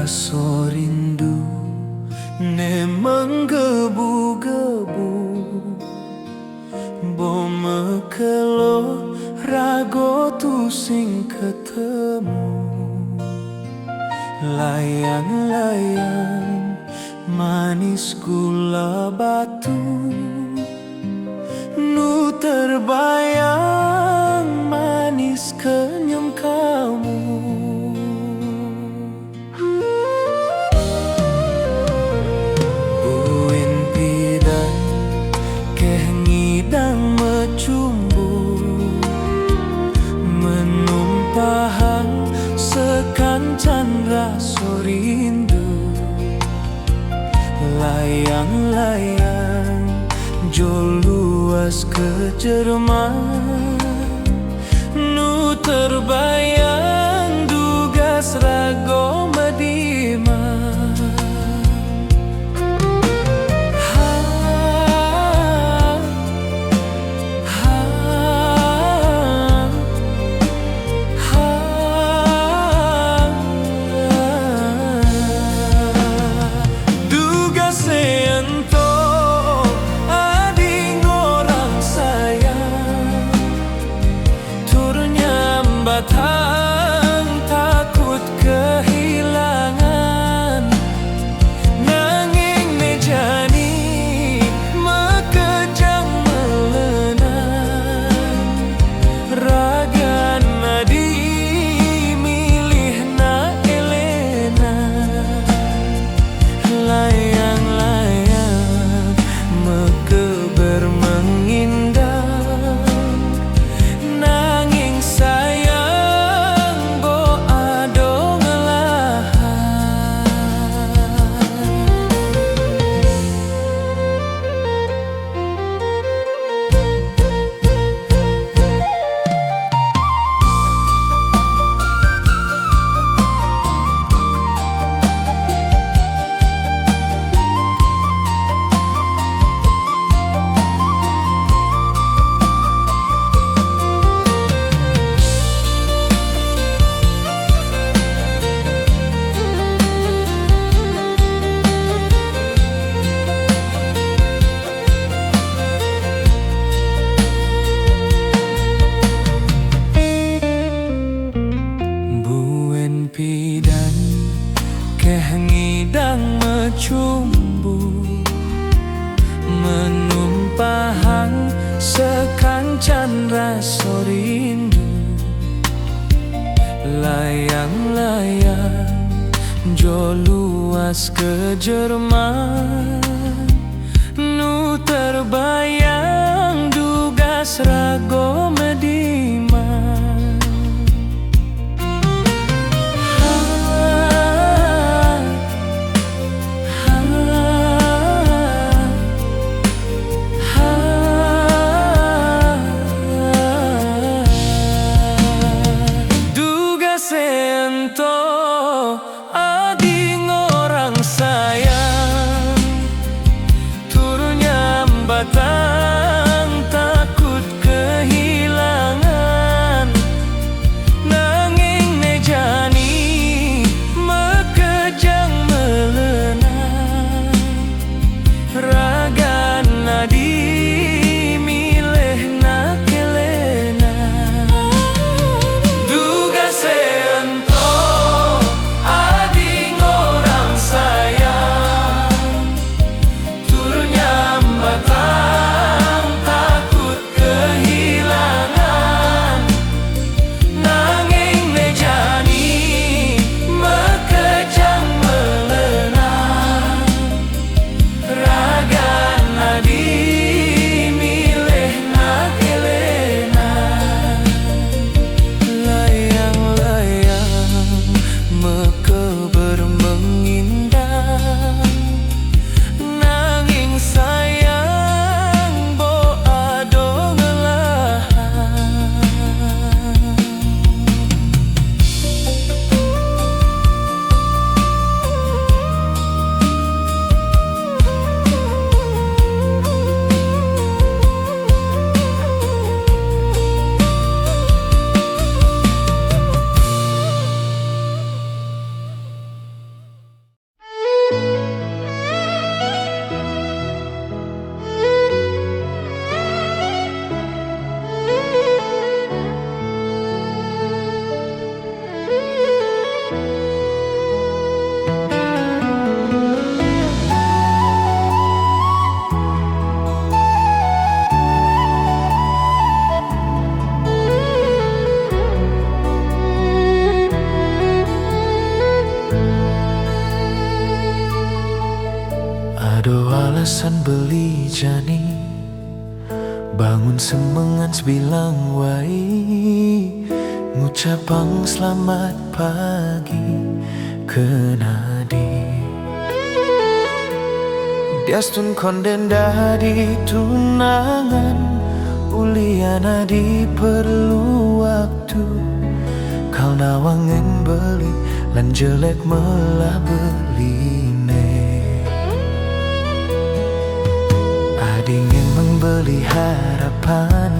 rasa rindu ne menggebu-gebu, bo mekelo rago tu sing ketemu. Layang-layang manis gula batu, nu terbayang manis kenyum kamu. Buin pidan keh ngidang mecumbu, menumpahang sekancan rasa rindu. Layang-layang jo luas ke Jerman, nu terbayang dugas rago Mediman. Batang takut kehilangan, nanging mejani mekejang melenang. Ragan nadi milih na Elena, layang-layang meke bermengindang, nanging saya pidan keh ngidang mecumbu, menumpahang sekancan rasa rindu. Layang-layang jo luas ke Jerman, nu terbayang dugas rago Mediman. Sento ading orang sayang, turunnya batang takut kehilangan. alasan beli jani, bangun semangat bilang wai, ngucapang selamat pagi kenadi. Diastun konden dari tunangan, uliana di perlu waktu. Kau nawangen beli, lan jelek melah beline. Adingin membeli harapan,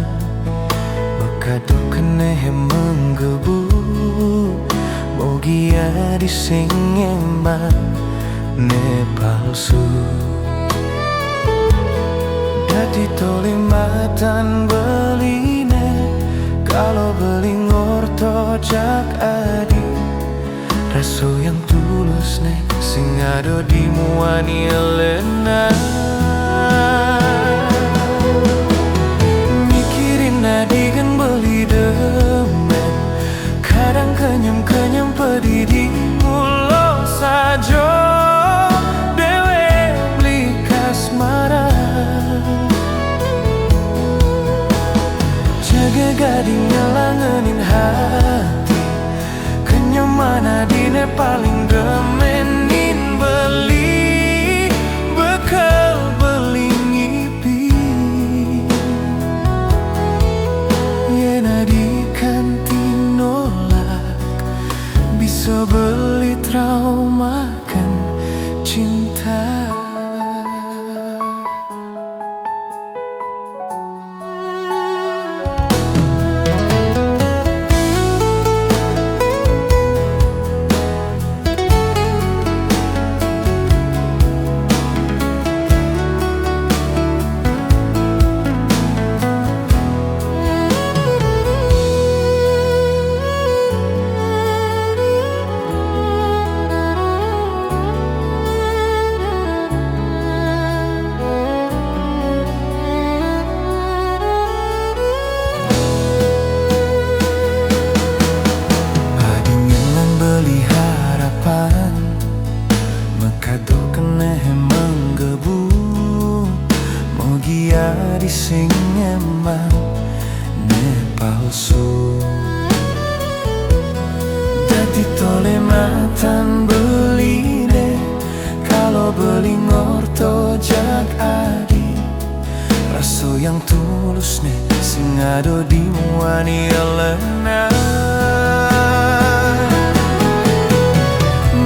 bekadu keneh menggebu. Mogia dising emang ne palsu. Dadi tolimatan beline, kalau beli ngorto jak adi. Raso yang tulus nek sing ado di muani elena. Mikirin adi kan beli demen, kadang kenyam pedih di mulo sajo. Dewe beli kasmaran, jaga gading ngelangenin hati. Kenyamanan adine paling demenin beli, bekal beli ngipi. Yen adi kantin nolak, bisa beli trauma kan cinta. Sing emang ne palsu. Dadi tolematan beline, kalau beli ngorto jak adi. Raso yang tulus ne sing ado di muani elena.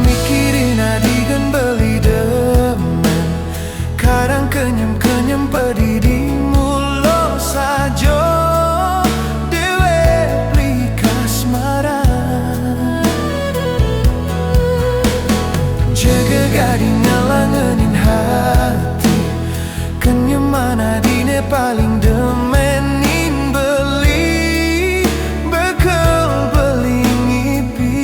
Mikirin adi kan beli demen, kadang kenyam pedih di sajo. Dewe beli kasmaran, jaga gading ngelangenin hati. Kenyamanan adine paling demenin beli, bekal beli ngipi.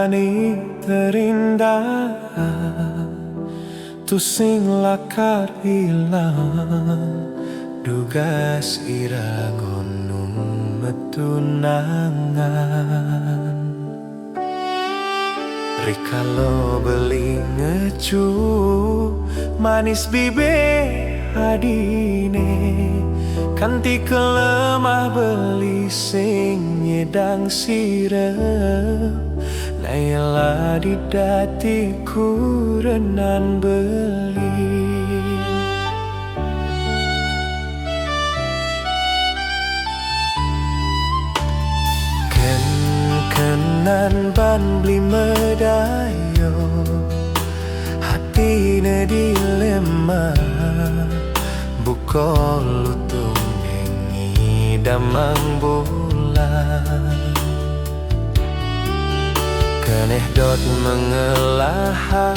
mani terindah tu sing lakar hilang dugas ira gunung metunangan rikalo beli ngecu manis bibe adine kanti kelemah beli sing nyedang sirep Naila di datiku renan beli kenan ban beli medayo hatine dilema buka lutung dengi damang bulan keneh dot mengelahang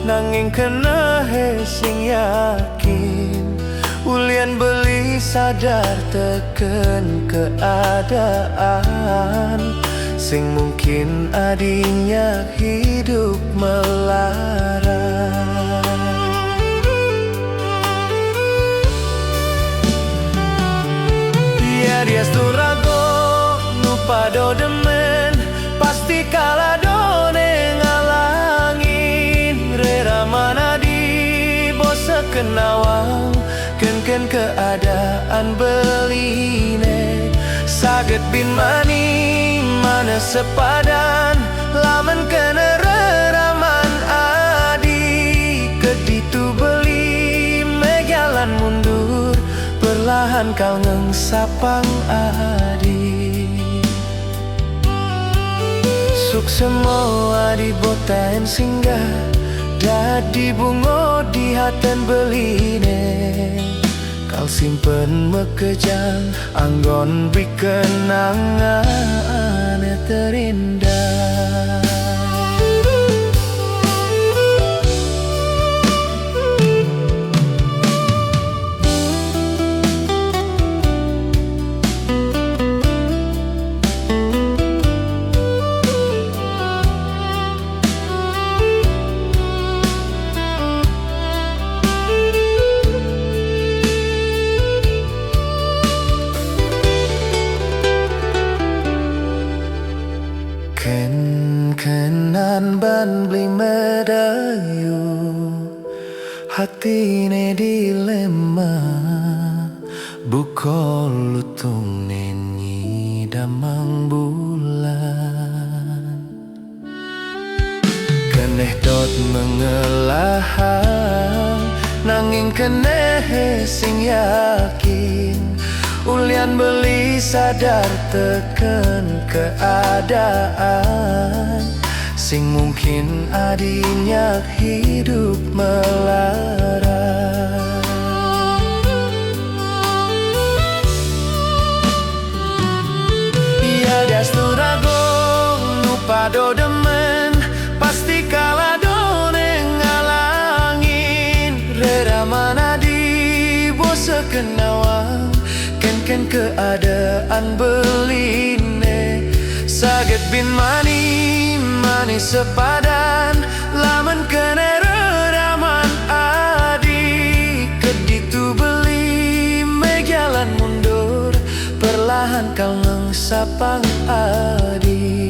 nanging kena sing yakin ulian beli sadar teken keadaan sing mungkin adinya hidup melarang dia sturago nupado demen pasti kalah done ngalangin rera mana di bosa kenawang ken keadaan beline saget bin mani mana sepadan laman kena reraman adi keditu beli megalan mundur perlahan kau ngengsapang adi suk semua di botain singgah dadi bungo di haten beline kau simpen mekejang anggon bikenangan terindah kenan ban beli medayu hatine dilema buka lutung nenyi damang bulan keneh dot mengelahang nanging keneh sing yakin ulian beli sadar teken keadaan sing mungkin adinya hidup melarang ia dasturago nupado demen pasti kalah done ngalangin rera mana di bosa kenawang ken keadaan beline saget bin mani manis sepadan laman kena reraman adi keditu beli megalan mundur perlahan kau ngengsapang adi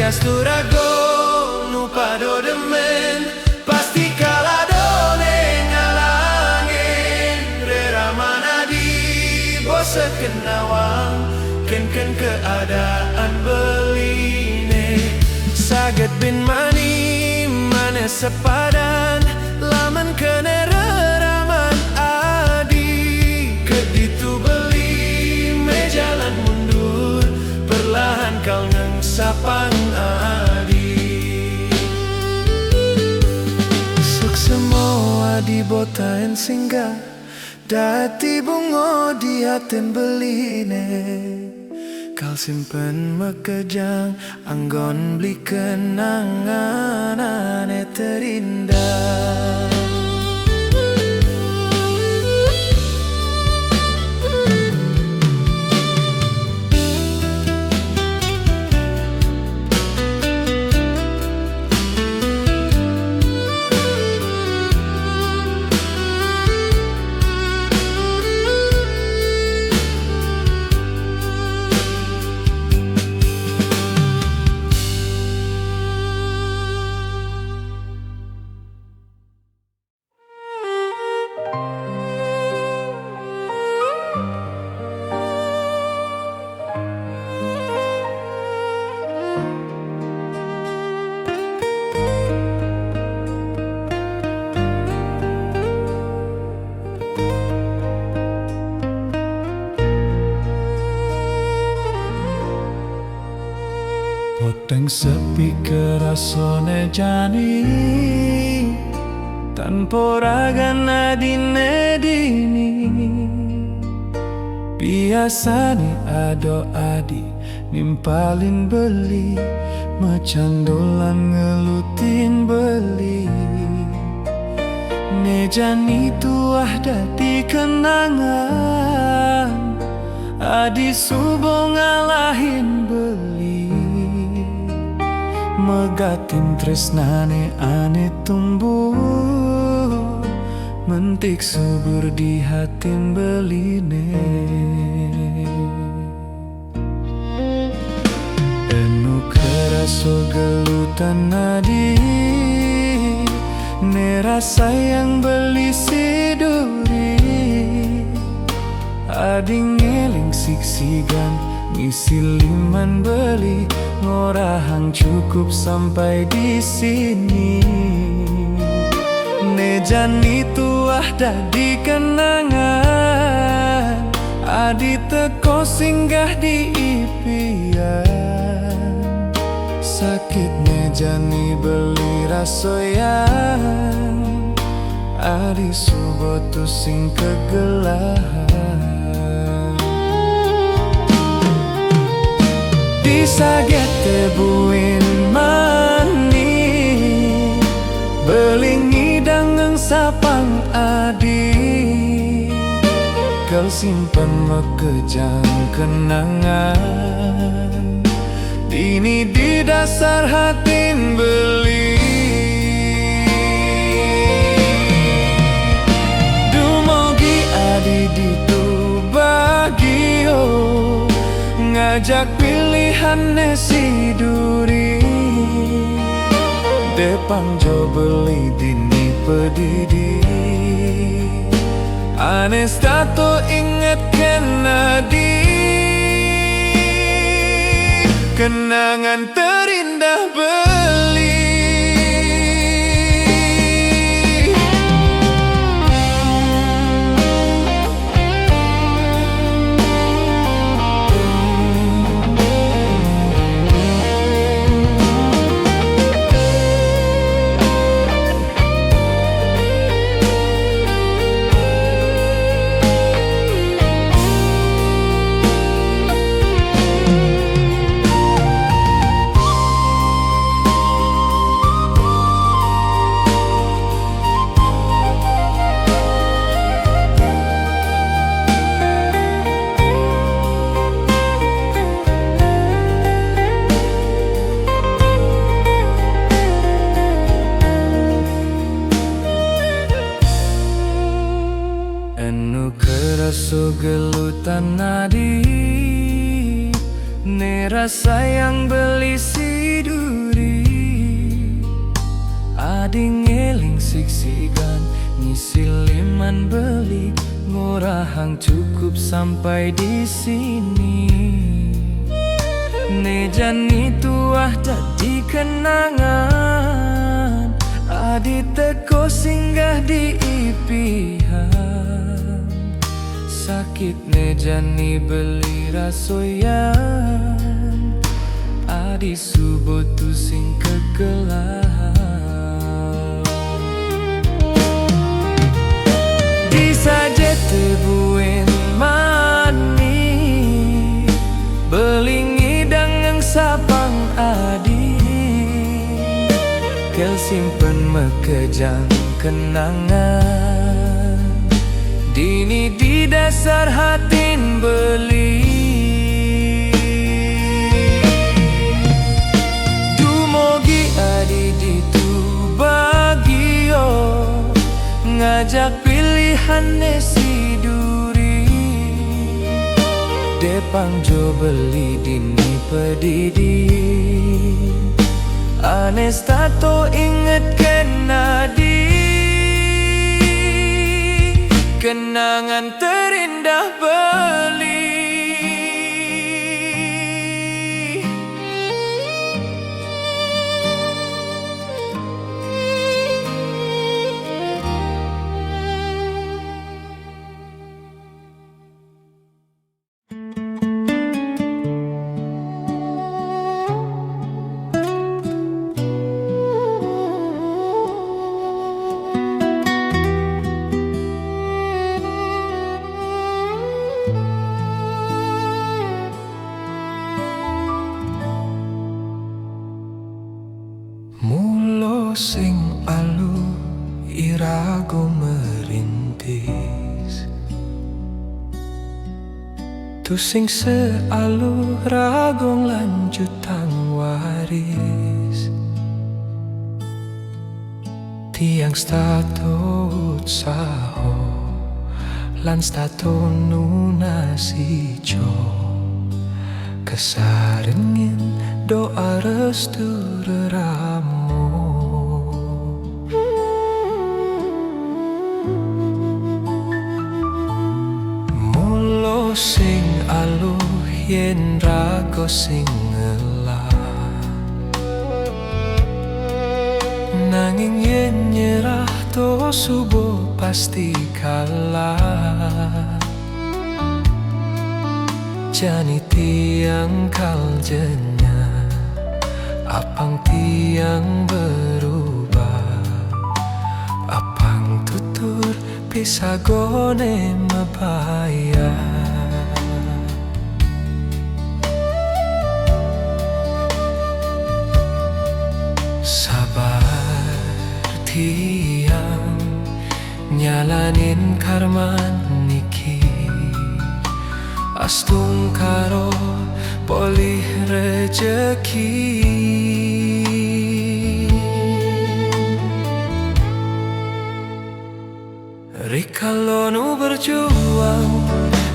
Asturago nupado demen pasti kalah done ngalangin rera mana di bosa kenawang ken keadaan beline saget bin mani mana sepadan laman kena reraman adi keditu sapang adi. Suk semua di botain singgah, dati bungo di haten beline. Kal simpen mekejang, anggon beli kenangan ane terindah. Poteng sepi kerasone jani, tanpa ragan adine dini. Biasane ado adi nimpalin beli, mecandolan ngelutin beli. Nejani tuah dadi kenangan, adi subo ngalahin beli. Megatin tresnane ane tumbuh, mentik subur di hatin beline. Enu keraso gelutan nadi, ne rasa yang beli siduri. Adi ngeling siksigan, ngisi liman beli, ngorahang cukup sampai di sini. Nejani tuah dadi kenangan, adi teko singgah di impian. Sakit nejani beli rasoyan, adi subotu sing kegelahan. Disaget tebuin mani, belingi dangeng sapang adi. Kau simpen mekejang kenangan, dini di dasar hatin beli. Dumogi adi ditu bagio, ngajak pilihan nesi duri. Depang jo beli dini pedidi, anes tato inget kenadi. Kenangan terindah beli. So gelutan nadi, ne rasa yang beli siduri. Adi ngeling siksigan, ngisi liman beli, ngorahang cukup sampai di sini. Nejani tuah dadi kenangan, adi teko singgah di ipihan. Sakit nejani beli rasoyan, adi di subotu sing kekelah. Di saje tebuin mani belingi dangang sapang adi kel simpen mekejang kenangan dini di dasar hatin beli. Dumogi adi ditu bagio ngajak pilihan si duri depang jo beli dini pedidi anes tato inget kenadi kenangan terindah beli. Mulo sing alu irago merintis tu sing sealu ragong lanjutan waris tiang statut saho lan statut nunasijo kesarengin doa restu reramu. Mulo sing alu yen rago sing ngelah nanging yen nyerah to subuh pasti kalah. Jani tiang kaljenya apang tiang berubah apang tutur pisagone mebaya. Sabar tiang nyalanin karman niki astung karo polih rejeki rikalo nu berjuang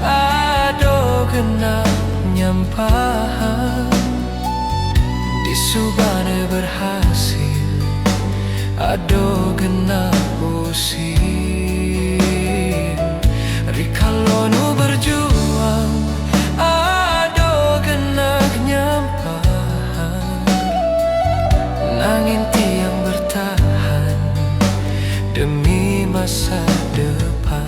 ado kena nyampahan di subane berhasil ado kena usir rikalo nu berjuang ado kena nyampahan nangin tiang bertahan demi masa depan.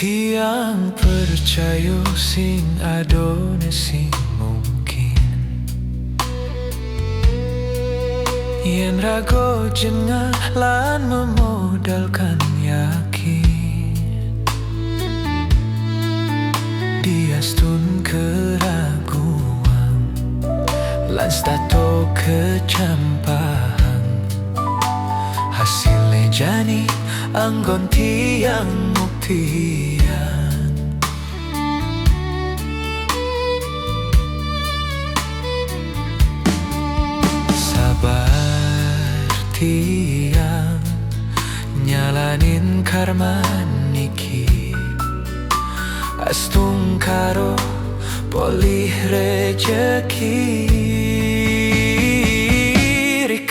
Tiang percaya sing adone sing mungkin yen rago jengah lan memodalkan yakin diastun keraguan lan stato kecampahan hasilnya jani anggon tiang muktian. Sabar tiang nyala astungkaro polih rejeki.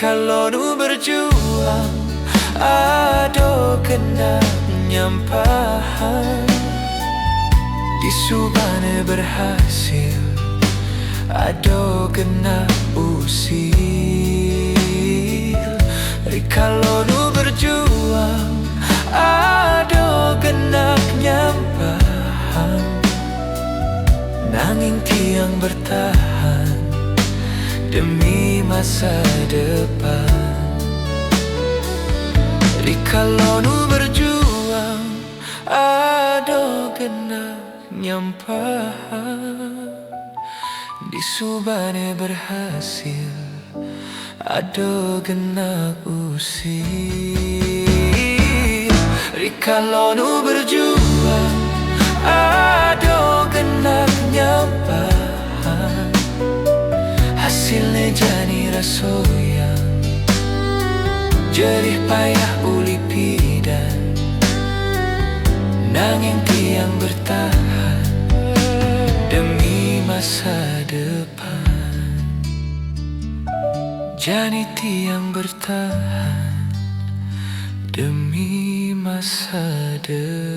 Kalau nu berjuang ado kena nyampahan, disubane berhasil ado kena usil. Kalau nu berjuang ado kena nyampahan, nanging tiang bertahan demi masa depan. Kalau nu berjuang ado kena nyampahan, disubane berhasil ado kena usil. Kalau nu berjuang ado kena nyampahan, hasilnya jadi rasoyan, jerih payah uli pidan, nanging tiang bertahan demi masa depan. Jani tiang bertahan demi masa depan.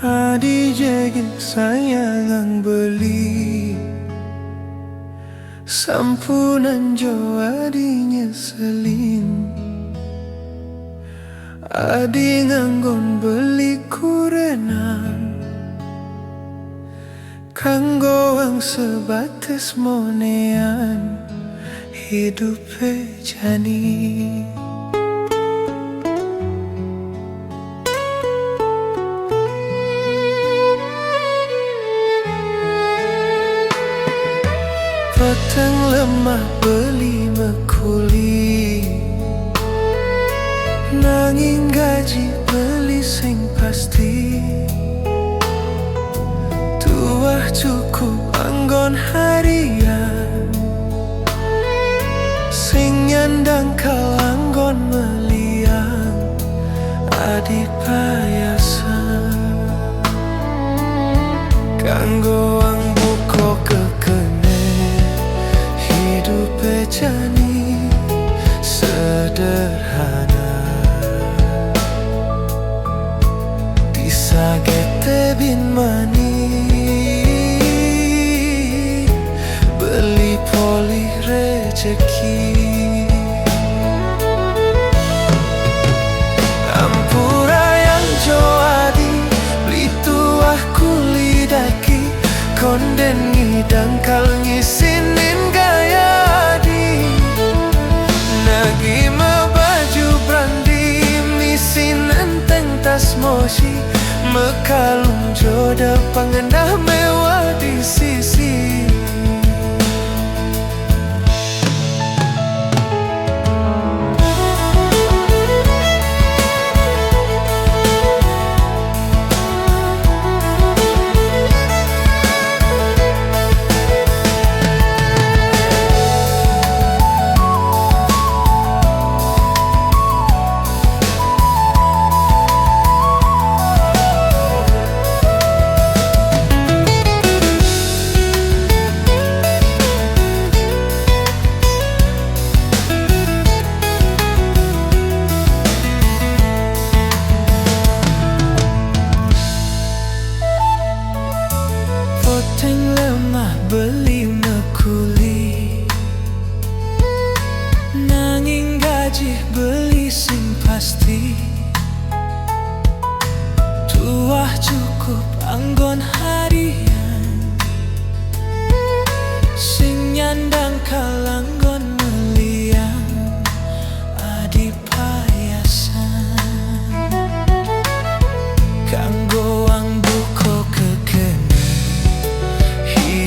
Adi jegin sayangang beli, sampunan jo adi nyeselin. Adi nganggon beli kurenan, kanggo ang sebatas monean, hidupe jani. Petang lemah beli mekuli, nanging gaji beli sing pasti. Tuah cukup anggon harian, sing nyandang kal anggon meliang, adi payasan kanggo ang buko kekene. Hidupe jani sederhana, disagete bin mani, beli polih rejeki. Ampura yang joadi beli tuah kulidaki, konden ngidang kal ngisinin moshi mekalung jodoh pengendah mewah di sisi.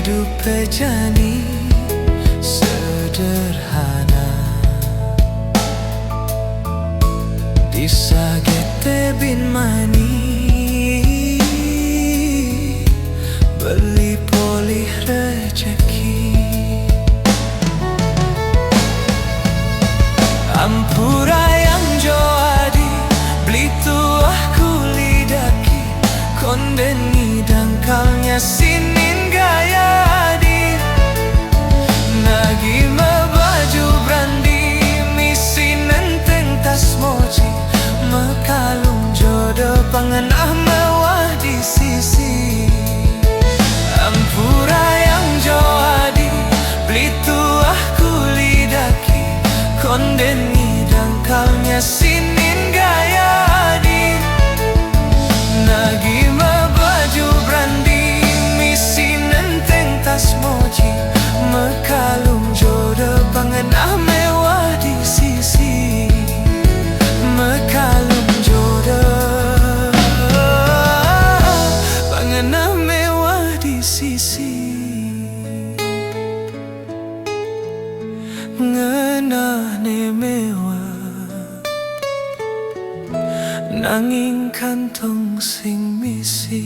hidup pejani sederhana disagete bin mani beli polih rejeki ampura yang joadi beli tuah kulidaki kondeni dangkalnya sinin gaya adi nagi baju brandi misi nenteng tas mochi mekalung jodoh pangenah mewah di sisi ampura yang joadi beli tuah kulidaki kondeni dangkalnya sinin gaya adi nagi baju brandi misi nenteng tas mochi mekalung jodoh pangenah mewah di sisi mekalung jodoh pangenah mewah di sisi ngenahne mewah nanging kantong sing misi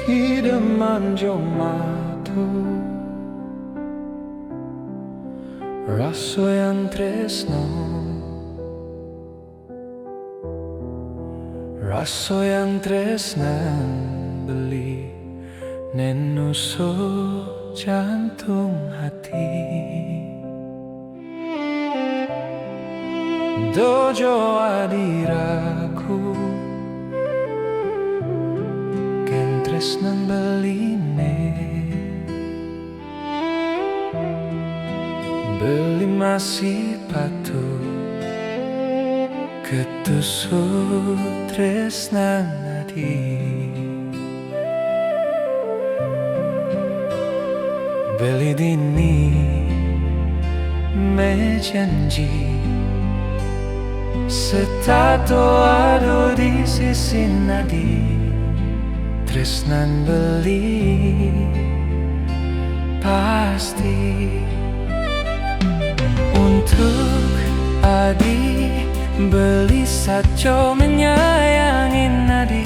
Kideman jomatu raso yang tresno raso yang tresnan beli nenuso jantung hati dojo adiraku tresnan beline beli masih patu ketusuk tresnan adi beli dini mejanji setato ado di sisi nadi tresnan beli pasti untuk adi beli saco menyayangin adi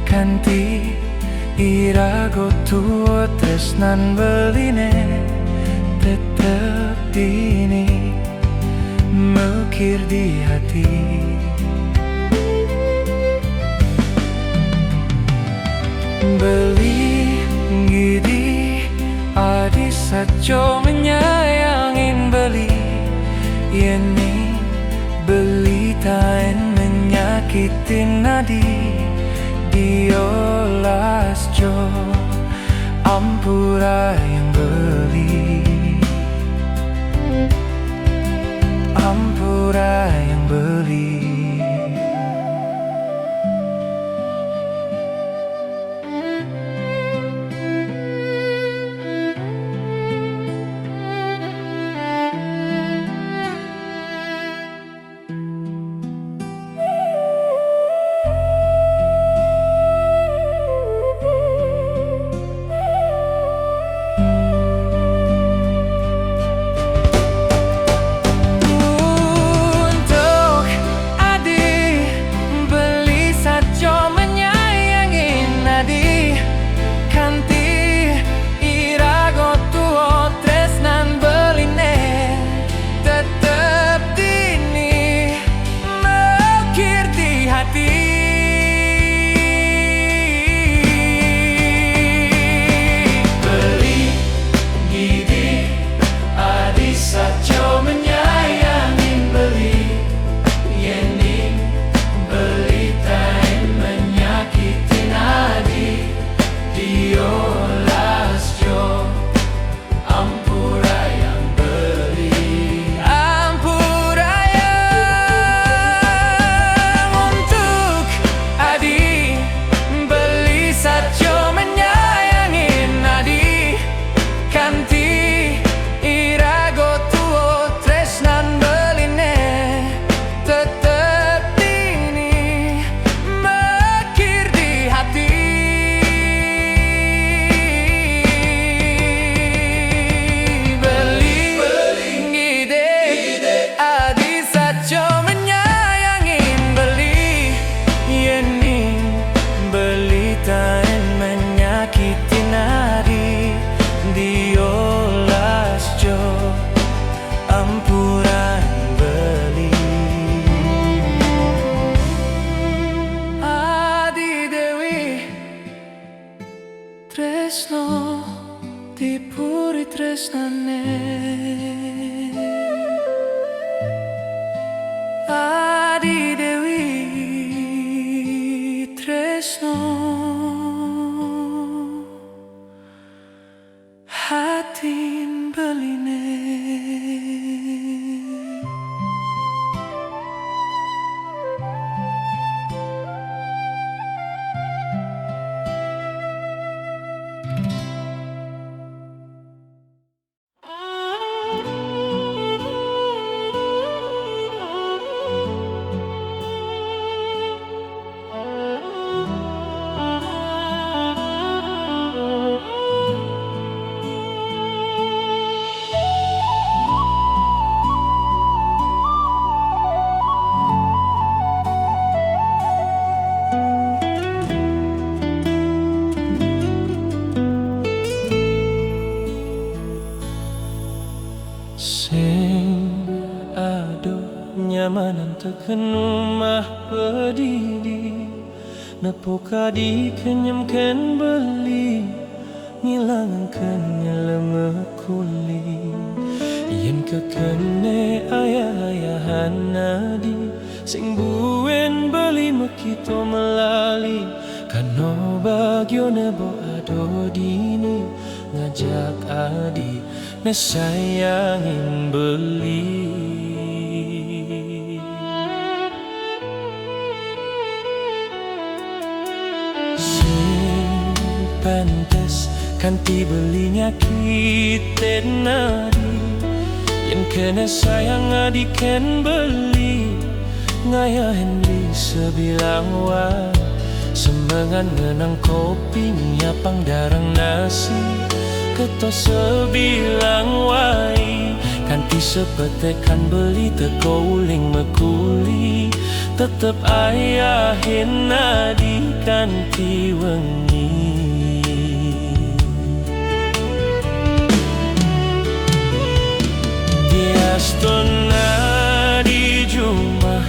kanti irago tua tresnan beline tetep dini mekir di hati beli gidi adi saco menyayangin beli yeni beli tain menyakitin nadi diolas jo ampura yang beli ampura yang beli Sing aduh nyamanan tekan rumah berdiri Nepoka dikenyamkan beli Ngilangkan nyelemek kuli Yen kekene ayah-ayahan nadi Sing buen beli mekito melali Kano bagyo nebo ado dini Ngajak adi nesayangin beli Sing pantes kanti belinya kita nadi Yang kena sayang adikan beli Ngayahin li sebilang wai Semengan ngenang kopi nyapang darang nasi Keto sebilang wai Kanti sepetekan beli teko uling mekuli Tetep ayahin nadi kanti wengi Diastona di Jumah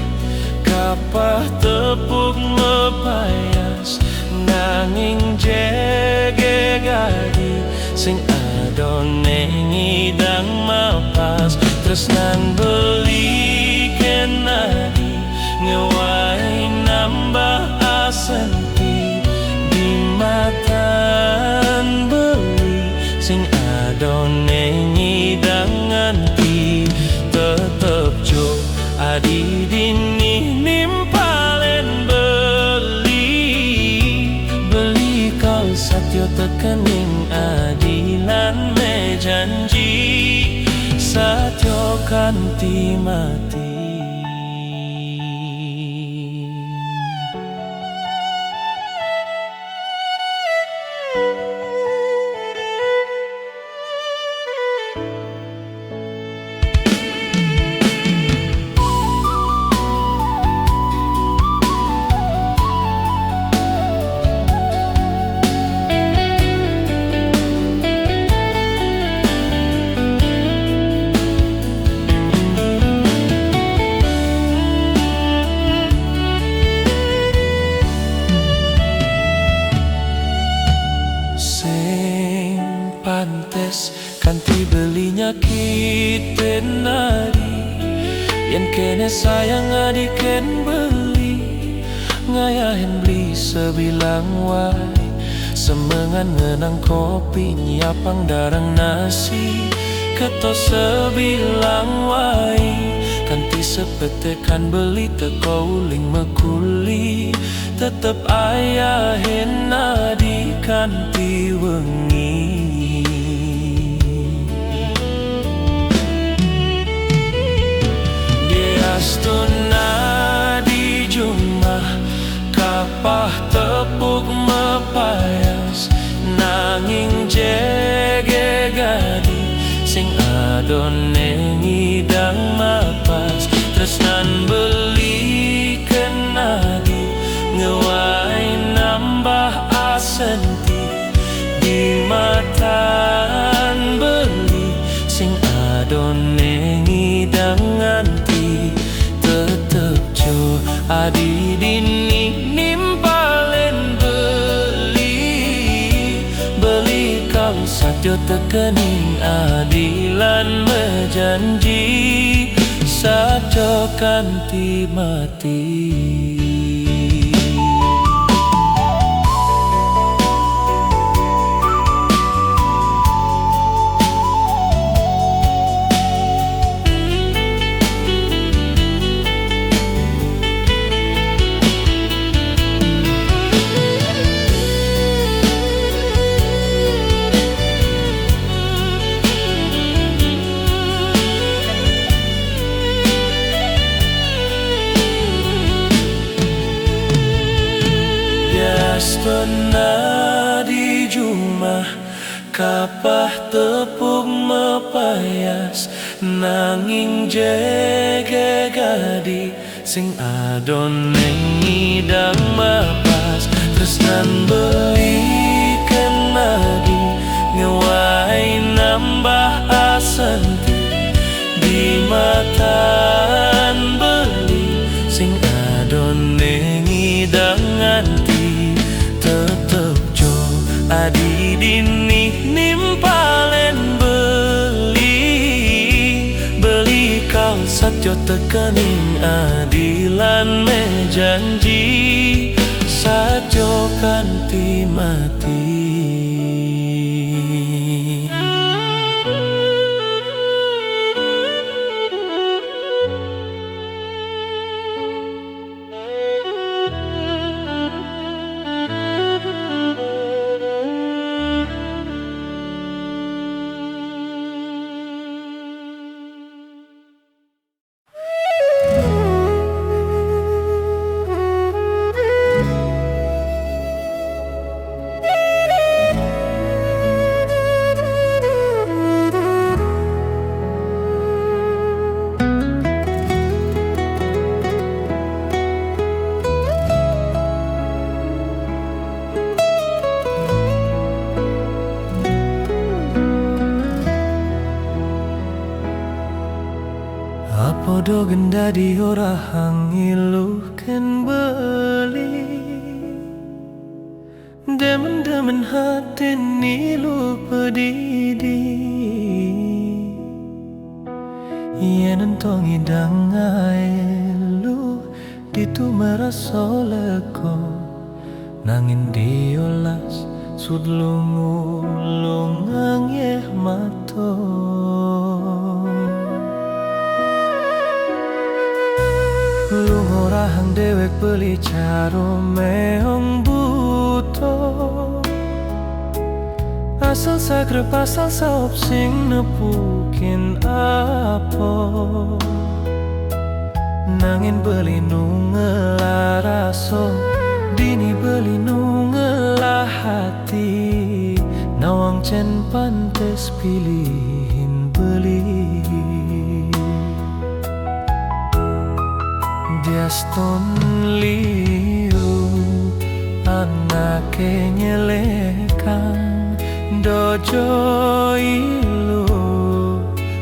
Kapah tepuk mepayas Nanging jege gadi Sing adone ngidang mapas Tresnan beli kenadi Ngewai nambah asenti Di matan beli Sing adone ngidang nganti Tetep jo adi dini nimpalen Beli kau satyo tekening adilan me janji Satyo kanti mati Pantes kanti belinya kita nari Yang kene sayang adiken beli Ngayahin beli sebilang wai Semengan ngenang kopi nyapang darang nasi Keto sebilang wai Kanti sepetekan beli teko uling mekuli Tetep ayahin nadi kanti wengi Astuna di Jumah Kapah tepuk mepayas Nanging jege gadi Sing adone ngidang mapas Tresnan beli kenadi Ngewai nambah asenti Di matan beli Sing adone ngidang nganti Tetep jo adi dini nimpalen Beli kau satyo tekening adilan mejanji Satyo kanti mati Pernah di Jumah Kapah tepuk mepayas Nanging jege gadi Sing adone ngidang mapas Tresnan beli kenadi Ngewai nambah asenti Di tan beli sing adone ngidang nganti tetep jo adi dini nimpalen beli kau satyo tekening adilan me janji sajo kanti mati. Podo genda di ora hangilu ken beli demen-demen hati nilu pedidi yen entong idang elu ditu merasa leko nangin diolas sudlungu yeh mato. Lungo rahang dewek beli caro meong buto asal sagrep asal saop sing nepukin apa nangin beli nungelaraso dini beli nungelah hati nawang cen pantes pilihin beli. Diaston liu anake nyelekan dojo ilu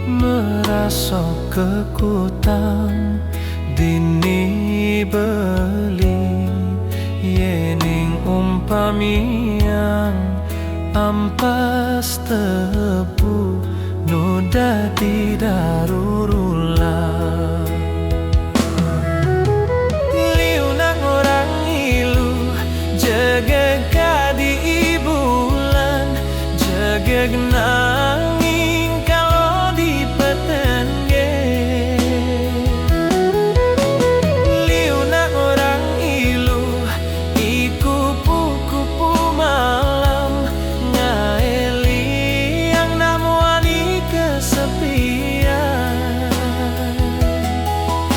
merasa kekutang dini beli yening umpamiang ampas tebu noda di darurula. Nanging kalau di petenge liuna orang ilu iku kupu malam ngaeli yang namuani kesepian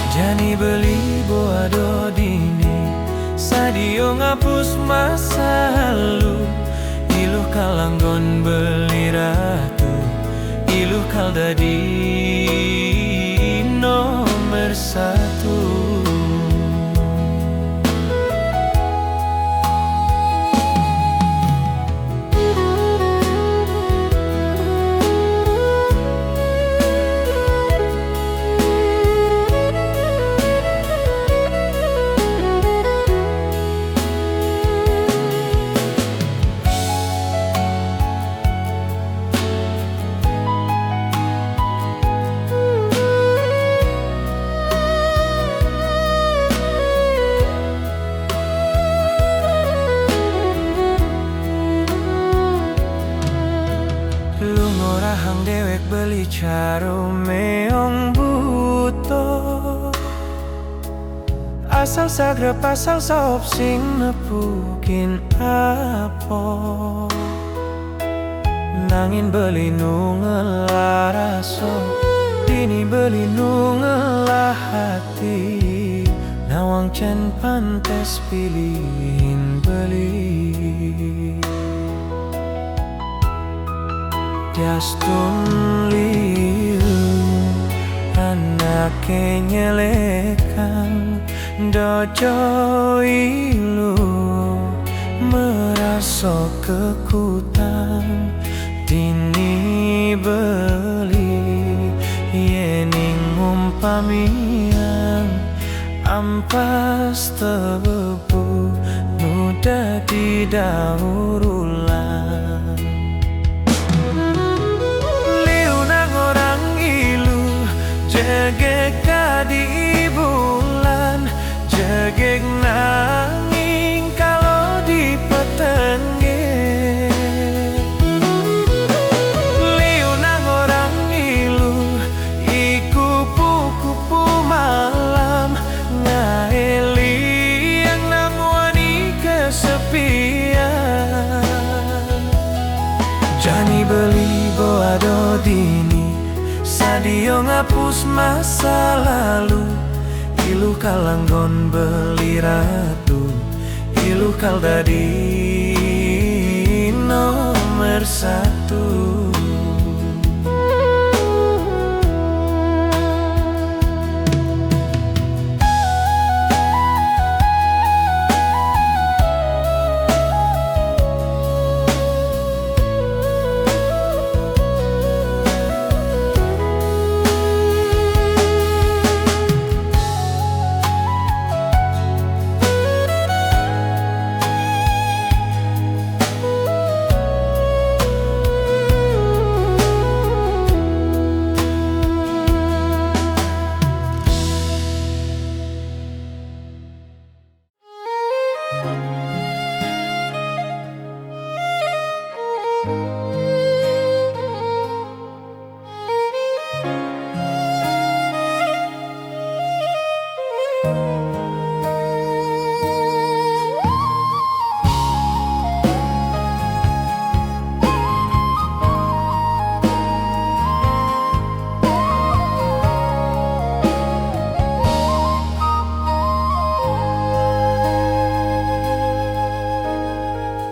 jani beli boado dini sadio ngapus masa lalu iluh kalanggon beli ratu iluh kal dadi nomor satu. Hang dewek beli caro meong buto asal sagrep asal saop sing nepukin apa nangin beli nungelaraso dini beli nungelah hati nawang cen pantes pilihin beli. Diastun liu anake nyelekan dojo ilu merasa kekutang dini beli yen ning umpamian ampas tebebu muda di daurulan liu nang orang ilu jegek di bulan jegek nanging kalau di petenge liu nang orang ilu iku kupu malam ngaeli yang nang wani kesepian jani beli boado dini sadio ngapus masa lalu ilu kalanggon beli ratu ilu kal dadi nomor satu.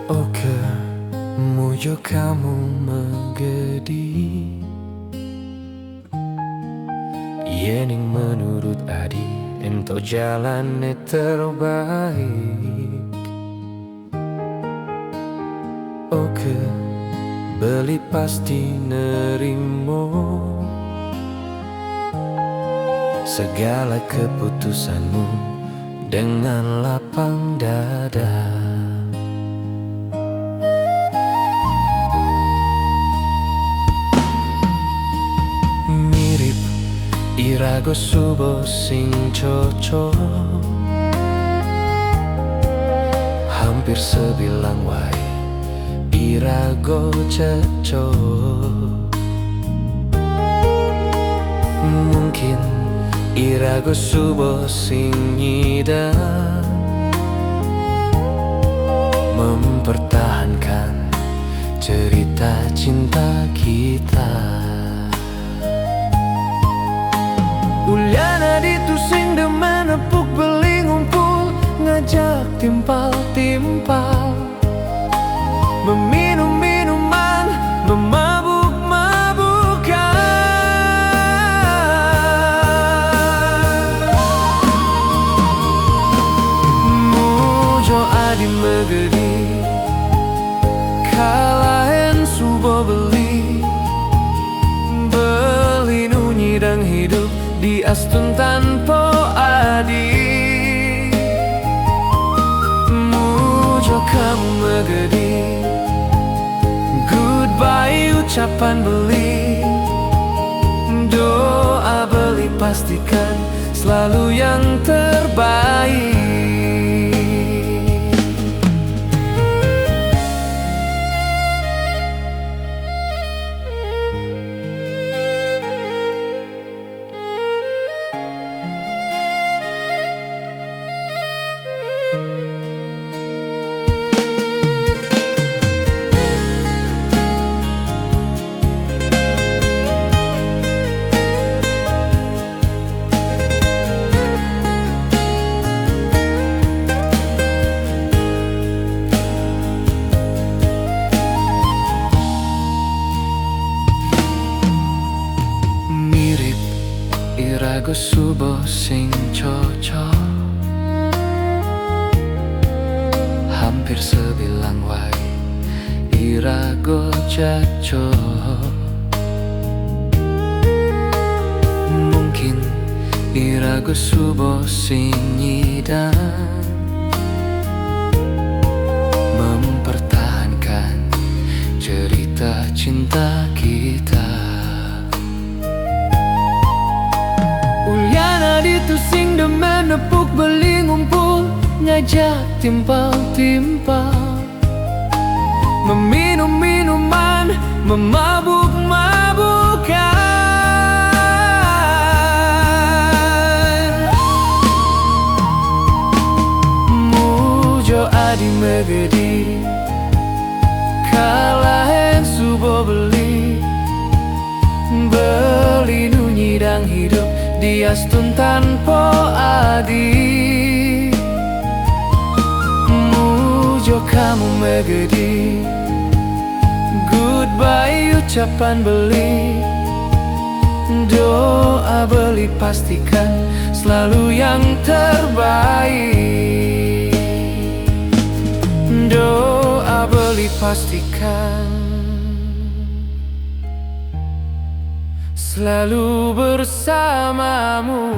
Oke, mujo kamu menggedi Yening menurut adi ento jalan terbaik. Oke, beli pasti nerimo segala keputusanmu dengan lapang dada. Mirip irago subo sing cocok, hampir sebilang wae irago cocok. Mungkin irago subo sing nyidam mempertahankan cerita cinta kita. Uliana ditusing demen nepuk beli ngumpul, ngajak timpal-timpal, meminum minuman, memabuk-mabukan. Mujo adi megedi, kalahen subo beli, beli nunyi dan hidup di astun tanpa adi. Mujo kamu megedi, goodbye ucapan beli, doa beli pastikan selalu yang terbaik. Irago subo sing cocok, hampir sebilang wae irago cocok. irago subo sinyidan mempertahankan cerita cinta kita. Uliana ditusing demen nepuk beli ngumpul ngajak timpal-timpal, meminum minuman memabuk-mabukkan. Mujo adi megedi kalahen subo beli nunyidang hidup diastun tanpa adi. Mujo kamu megedi goodbye ucapan beli, doa beli pastikan selalu yang terbaik. Doa beli pastikan selalu bersamamu.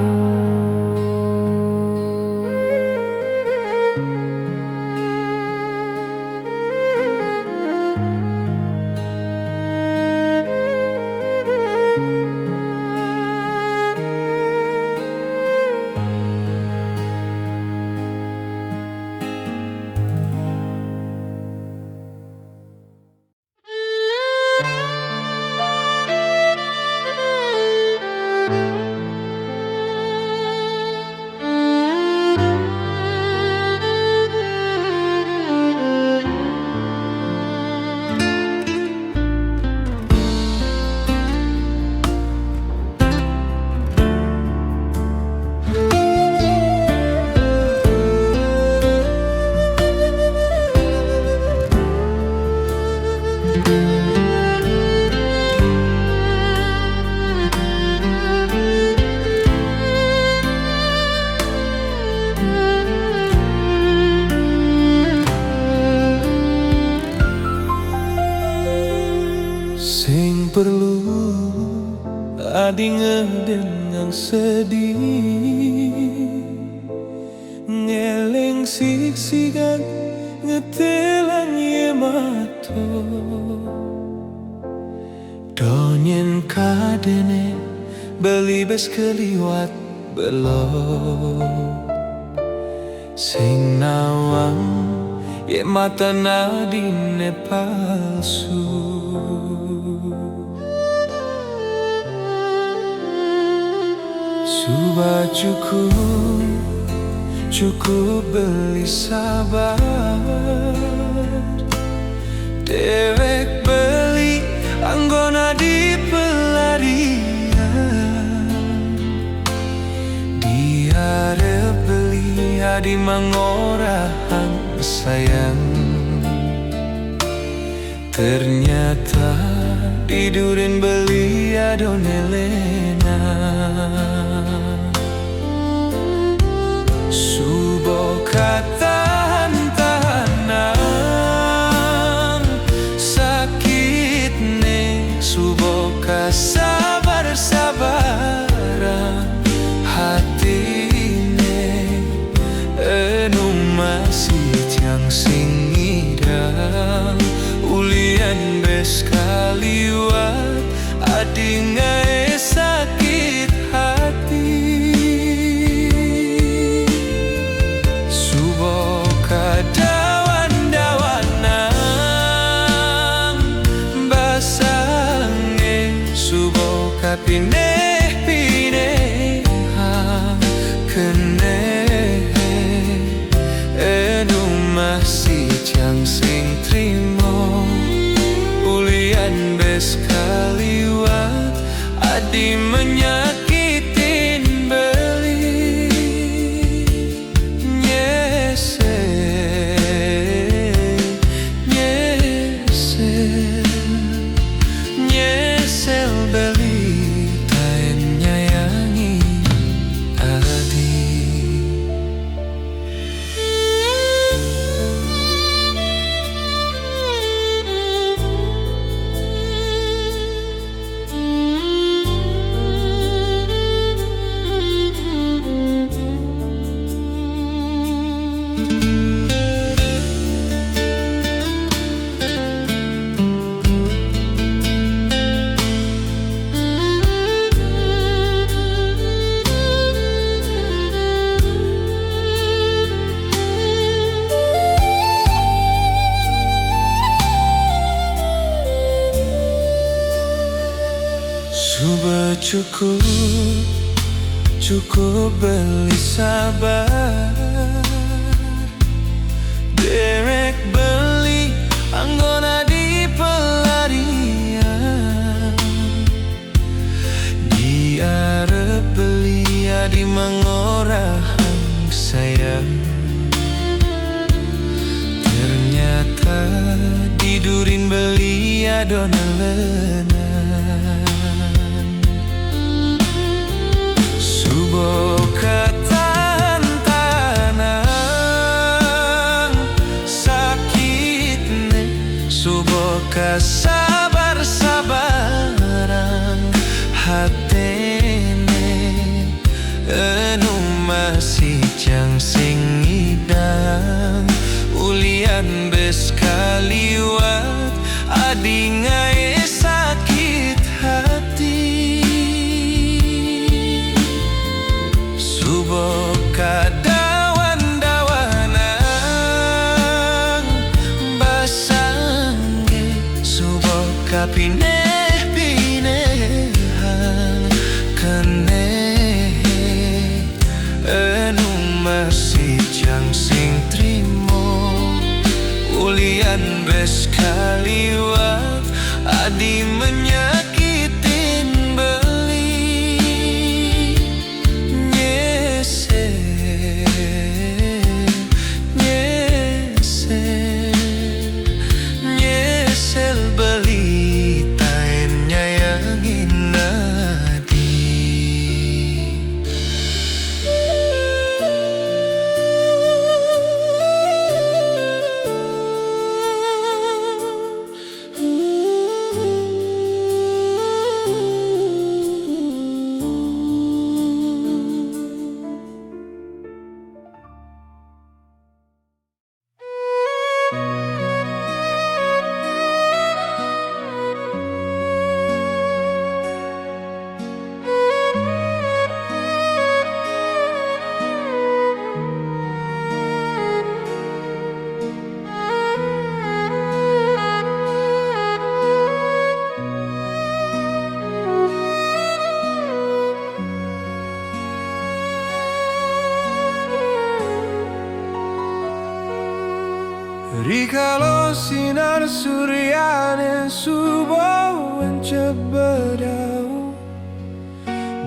Sing perlu adi ngedengang sedih, ngeleng siksikan ngetelan ye mato, donyen kadene beli bes keliwat belok. Sing nawang ye mata nadine palsu, suba cukup beli sabar, dewek beli anggona di pelarian, diharap beli adi mangorahan sayang, ternyata tidurin beli adonelena. Subo katahan sakit nih, subo sabar-sabaran hati nih, enu masih tiang singidang ulian bes kaliwat adi ngai sakit hati. cukup beli sabar. Derek beli anggona di pelarian. Di arep beli di mangorahang sayang. Ternyata didurin beli dona lenan. Suboka tantanang sakitne, suboka sabar-sabarang hatene anu masih jang sing ngidang. Ulian bes kaliwat adi ngae sakit hati. Suboka dawan-dawanang basangge, suboka pineh-pinehan keneh anu masih jang sing trimo. Ulian bes kaliwat adi menyakitin beli. Nyesel beli tain nyayangin nadi. Rikalo sinar suryane subuh encebedau,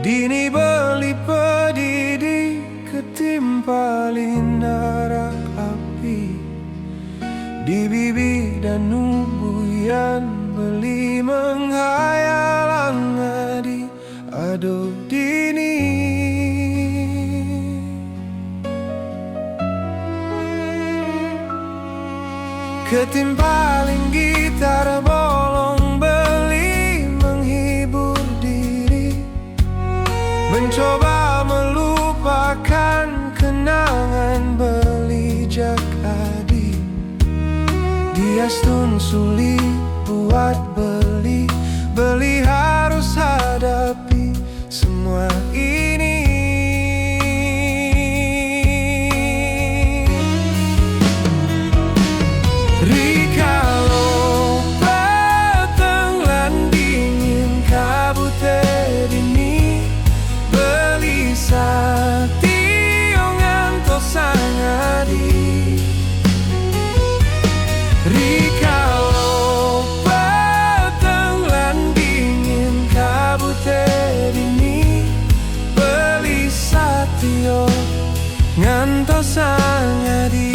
dini beli pedidi ketimpalin darak api. Di bibi dan nubuyan beli menghayal ngadi. Aduh dini ketimpaling gitar bolong beli menghibur diri. Mencoba melupakan kenangan beli jakadi. Dia stun sulit buat beli. Beli harus hadapi semua ini. Rikalo peteng lan dingin kabute dini, beli satio ngantos ngadi.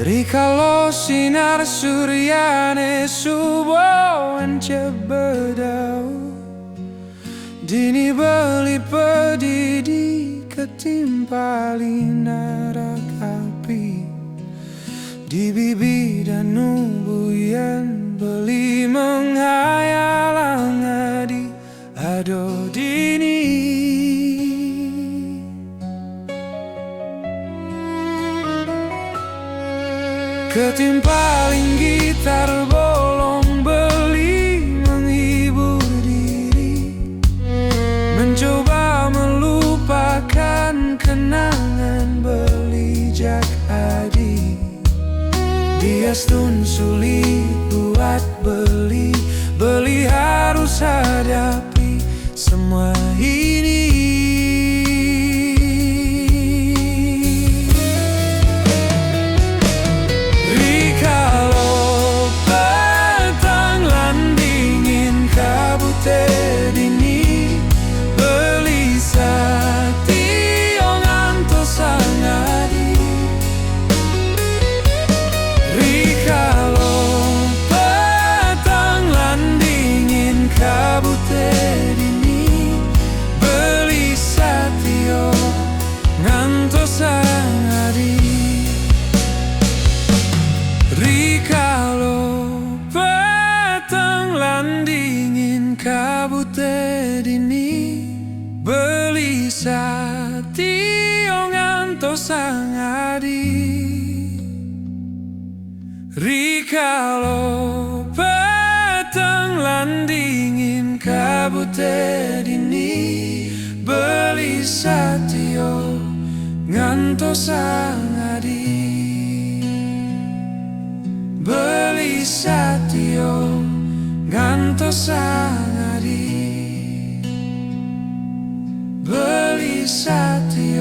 Rikalo sinar suryane subuh encebedau, dini beli pedidi ketimpalin darak api. di bibi dan nubuyan beli menghayal angadi ado dini. Ketimpaling gitar bolong beli menghibur diri, mencoba melupakan kenangan beli jak adi. Dia stun sulit buat beli harus hadapi semua ini. Dini beli sati ongan to sangadi. Rikalo petang lan dingin kabute dini beli sati ongan to sangadi. Rikalo petang lan dingin kabute dini beli sati ongan to sangadi. Rikalo petang lan dingin kabute dini beli sati ongan to sangadi. Beli sati ongan to sangadi. Beli sati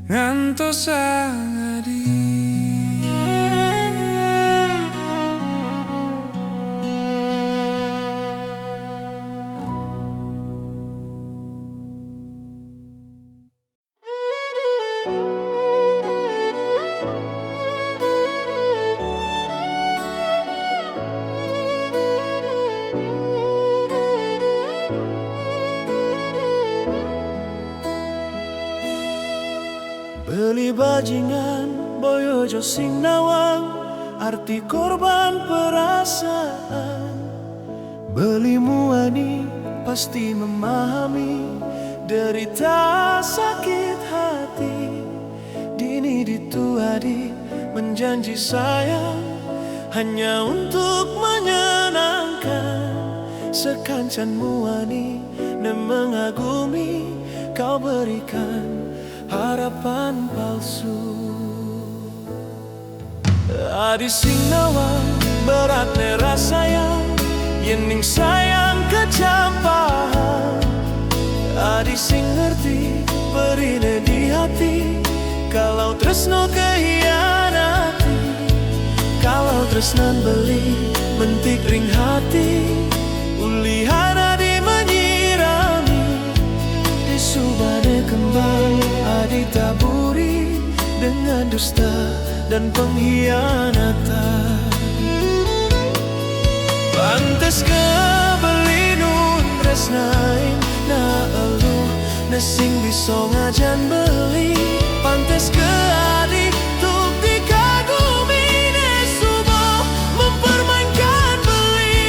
ongan to sangadi. Beli bajingan boyojo sing nawang, arti korban perasaan. Beli muani pasti memahami derita sakit hati. Dini dituadi menjanji sayang hanya untuk menyenangkan. Sekancan muani dan mengagumi kau berikan harapan palsu. Adi sing nawang berat ne rasayang, yening sayang kecampahan. Adi sing ngerti beri ne di hati, kalau tresno kehianati. Kalau tresnan beli mentik ring hati, ulihan adi menyirami. Disubane kembang adi taburi dengan dusta dan pengkhianatan. Pantes kebeli nun tresnain na elu nesing bisa ngajan beli. Pantes ke adi tuk dikagumi nesubo mempermainkan beli.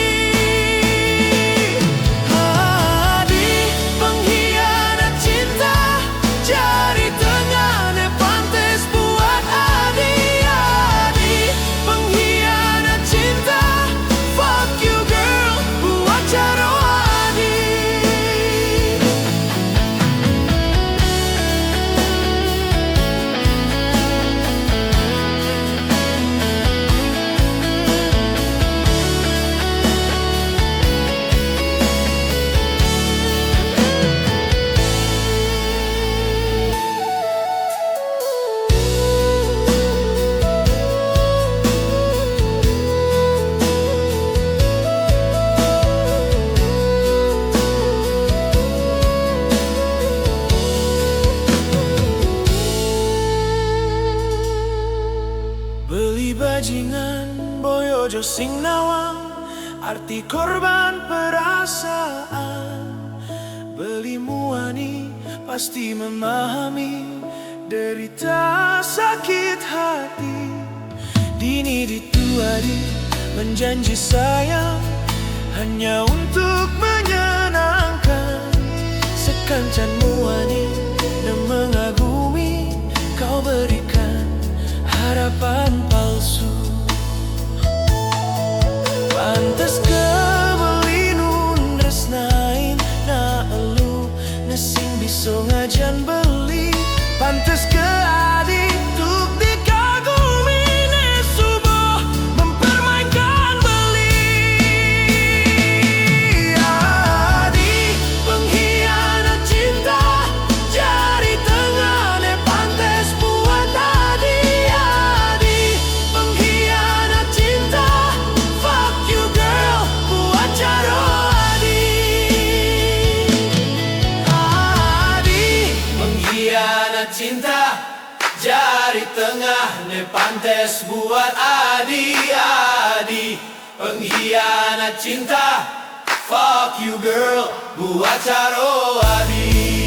Adi pengkhianat cinta jari tengah ne pantes buat adi. Adi pengkhianat cinta, fuck you girl buat caro adi. Beli bajingan boyojo sing nawang, arti korban perasaan. Beli muani pasti memahami derita sakit hati. Dini dituari menjanji sayang hanya untuk menyenangkan sekancanmu wani dan mengagumi. Kau berikan harapan palsu. Pantas kebeli nun resnain na elu nesing biso ngajan beli. Pantas ke adik tuk dikagumi ne subuh mempermainkan beli. Adik pengkhianat cinta jari tengah ne pantas buat adik. Adik pengkhianat cinta, fuck you girl buat caro adik. Adik pengkhianat cinta jari tengah ne pantes buat adi-adi. Pengkhianat cinta, fuck you girl buat caro adi.